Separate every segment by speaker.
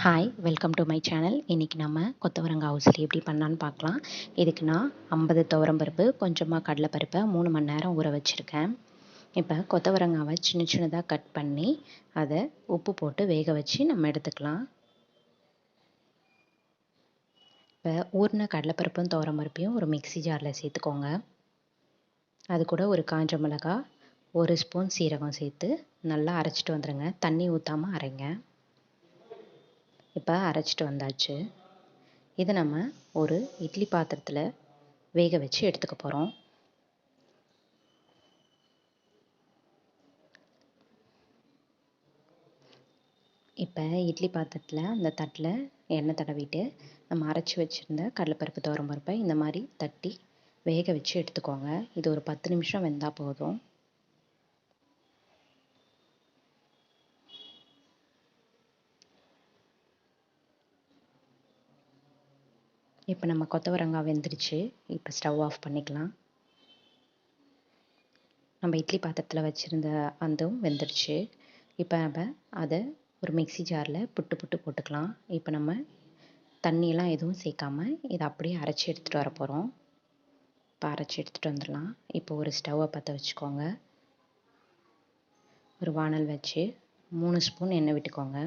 Speaker 1: Hi welcome to my channel. இன்றைக்கி நம்ம கொத்தவரங்காய் உசிலி எப்படி பண்ணலான்னு பார்க்கலாம். இதுக்கு நான் 50 துவரம்பருப்பு, கொஞ்சமாக கடலைப்பருப்பை 3 மணி நேரம் ஊற வச்சுருக்கேன். இப்போ கொத்தவரங்காவை சின்ன சின்னதாக கட் பண்ணி அதை உப்பு போட்டு வேக வச்சு நம்ம எடுத்துக்கலாம். இப்போ ஊறின கடலைப்பருப்பும் துவரம்பருப்பையும் ஒரு மிக்ஸி ஜாரில் சேர்த்துக்கோங்க. அது கூட ஒரு காஞ்ச மிளகாய், 1 ஸ்பூன் சீரகம் சேர்த்து நல்லா அரைச்சிட்டு வந்துடுங்க. தண்ணி ஊற்றாமல் அரைங்க. இப்போ அரைச்சிட்டு வந்தாச்சு. இதை நம்ம ஒரு இட்லி பாத்திரத்தில் வேக வச்சு எடுத்துக்க போகிறோம். இப்போ இட்லி பாத்திரத்தில் அந்த தட்டில் எண்ணெய் தடவிட்டு நம்ம அரைச்சி வச்சுருந்த கடலைப்பருப்பு துவரம்பருப்பை இந்த மாதிரி தட்டி வேக வச்சு எடுத்துக்கோங்க. இது ஒரு 10 நிமிஷம் வெந்தால் போதும். இப்போ நம்ம கொத்தவரங்காய் வெந்துடுச்சு. இப்போ ஸ்டவ் ஆஃப் பண்ணிக்கலாம். நம்ம இட்லி பாத்திரத்தில் வச்சுருந்த அதுவும் வெந்துடுச்சு. இப்போ நம்ம அதை ஒரு மிக்ஸி ஜாரில் புட்டு போட்டுக்கலாம். இப்போ நம்ம தண்ணியெல்லாம் எதுவும் சேர்க்காம இதை அப்படியே அரைச்சி எடுத்துகிட்டு வர போகிறோம். இப்போ அரைச்சி எடுத்துகிட்டு வந்துடலாம். இப்போ ஒரு ஸ்டவ்வை பற்ற வச்சுக்கோங்க. ஒரு வானல் வச்சு 3 ஸ்பூன் எண்ணெய் விட்டுக்கோங்க.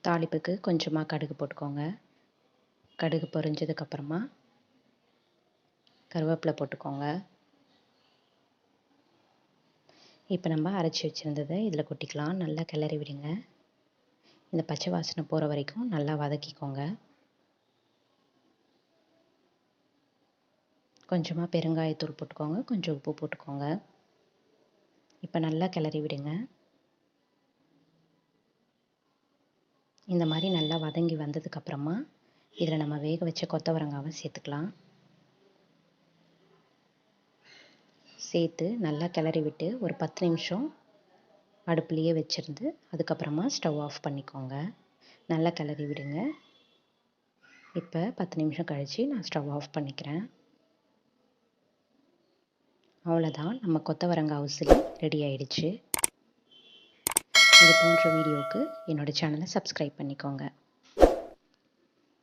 Speaker 1: தாளிப்புக்கு கொஞ்சமாக கடுகு போட்டுக்கோங்க. கடுகு பொரிஞ்சதுக்கப்புறமா கருவேப்பிலை போட்டுக்கோங்க. இப்போ நம்ம அரைச்சி வச்சுருந்ததை இதில் கொட்டிக்கலாம். நல்லா கிளறி விடுங்க. இந்த பச்சை வாசனை போகிற வரைக்கும் நல்லா வதக்கிக்கோங்க. கொஞ்சமாக பெருங்காயத்தூள் போட்டுக்கோங்க. கொஞ்சம் உப்பு போட்டுக்கோங்க. இப்போ நல்லா கிளறி விடுங்க. இந்த மாதிரி நல்லா வதங்கி வந்ததுக்கப்புறமா இதில் நம்ம வேக வச்ச கொத்தவரங்காவை சேர்த்துக்கலாம். சேர்த்து நல்லா கிளறி விட்டு ஒரு 10 நிமிஷம் அடுப்புலேயே வச்சுருந்து அதுக்கப்புறமா ஸ்டவ் ஆஃப் பண்ணிக்கோங்க. நல்லா கிளறி விடுங்க. இப்போ 10 நிமிஷம் கழித்து நான் ஸ்டவ் ஆஃப் பண்ணிக்கிறேன். அவ்வளோதான், நம்ம கொத்தவரங்காய் உசிலி ரெடி ஆயிடுச்சு. இது போன்ற வீடியோவுக்கு என்னோடய சேனலை சப்ஸ்கிரைப் பண்ணிக்கோங்க.